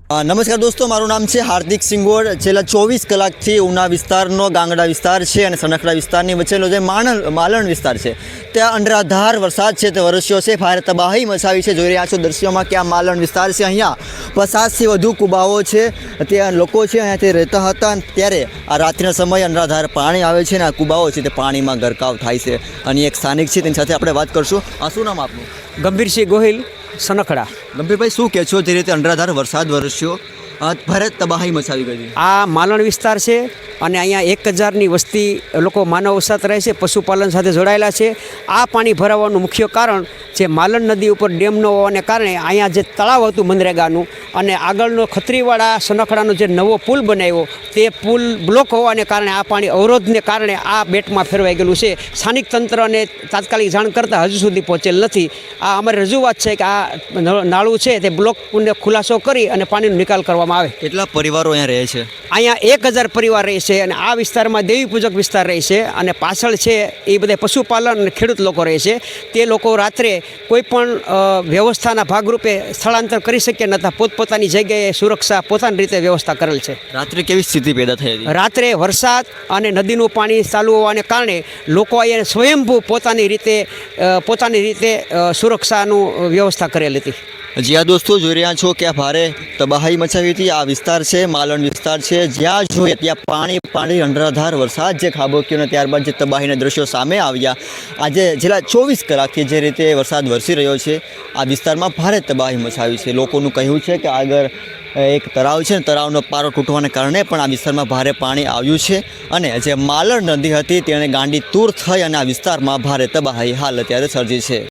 નમસ્કાર દોસ્તો, મારું નામ છે હાર્દિક સિંગોડ। છેલ્લા 24 કલાકથી ઉના વિસ્તારનો ગાંગડા વિસ્તાર છે અને સનખડા વિસ્તારની વચ્ચેનો જે માલણ વિસ્તાર છે ત્યાં અનરાધાર વરસાદ છે તે વરસ્યો છે, ભારે તબાહી મચાવી છે। જોઈ રહ્યા છો દ્રશ્યોમાં કે આ માલણ વિસ્તાર છે, અહીંયા 50થી વધુ કુબાઓ છે, ત્યાં લોકો છે અહીંયાથી રહેતા હતા। ત્યારે આ રાત્રિના સમયે અનરાધાર પાણી આવે છે અને આ કુબાઓ છે તે પાણીમાં ગરકાવ થાય છે। અને એક સ્થાનિક છે તેની સાથે આપણે વાત કરશું। આ શું નામ આપનું? ગંભીરસિંહ ગોહિલ, સનખડા। ગંભીરભાઈ, શું કહે છો? જે રીતે અનરાધાર વરસાદ વરસ્યો, ભારે તબાહી મચાવી ગઈ। આ માલણ વિસ્તાર છે અને અહીંયા 1000ની વસ્તી લોકો માનવ વસાહત રહે છે, પશુપાલન સાથે જોડાયેલા છે। આ પાણી ભરાવાનું મુખ્ય કારણ જે માલણ નદી ઉપર ડેમ ન હોવાને કારણે અહીંયા જે તળાવ હતું મનરેગાનું અને આગળનો ખત્રીવાડા સનખડાનો જે નવો પુલ બનાવ્યો તે પુલ બ્લોક હોવાને કારણે આ પાણી અવરોધને કારણે આ બેટમાં ફેરવાઈ ગયેલું છે। સ્થાનિક તંત્રને તાત્કાલિક જાણ કરતાં હજુ સુધી પહોંચેલ નથી। આ અમારી રજૂઆત છે કે આ નાળું છે તે બ્લોકને ખુલાસો કરી અને પાણીનો નિકાલ કરવામાં આવે। કેટલા પરિવારો અહીંયા રહે છે? અહીંયા 1000 પરિવાર રહે છે અને આ વિસ્તારમાં દેવી પૂજક વિસ્તાર રહે છે અને પાછળ છે એ બધા પશુપાલન અને ખેડૂત લોકો રહે છે। તે લોકો રાત્રે કોઈ પણ વ્યવસ્થાના ભાગરૂપે સ્થળાંતર કરી શક્યા નહોતા, પોતપોતાની જગ્યાએ સુરક્ષા પોતાની રીતે વ્યવસ્થા કરેલ છે। રાત્રે કેવી સ્થિતિ પેદા થઈ હતી? રાત્રે વરસાદ અને નદીનું પાણી ચાલુ હોવાને કારણે લોકો અહીંયા સ્વયંભૂ પોતાની રીતે સુરક્ષાનું વ્યવસ્થા કરેલ હતી। જી હા દોસ્તો, જોઈ રહ્યા છો કે આ ભારે તબાહી મચાવી હતી। આ વિસ્તાર છે માલણ વિસ્તાર છે, જ્યાં જોઈએ ત્યાં પાણી અનરાધાર વરસાદ જે ખાબક્યો અને ત્યારબાદ જે તબાહીના દ્રશ્યો સામે આવ્યા। આજે છેલ્લા 24 કલાકથી જે રીતે વરસાદ વરસી રહ્યો છે આ વિસ્તારમાં ભારે તબાહી મચાવી છે। લોકોનું કહેવું છે કે આગળ એક તળાવ છે, તળાવનો પારો તૂટવાને કારણે પણ આ વિસ્તારમાં ભારે પાણી આવ્યું છે અને જે માલણ નદી હતી તેણે ગાંડી તૂર થઈ અને આ વિસ્તારમાં ભારે તબાહી હાલ અત્યારે સર્જી છે।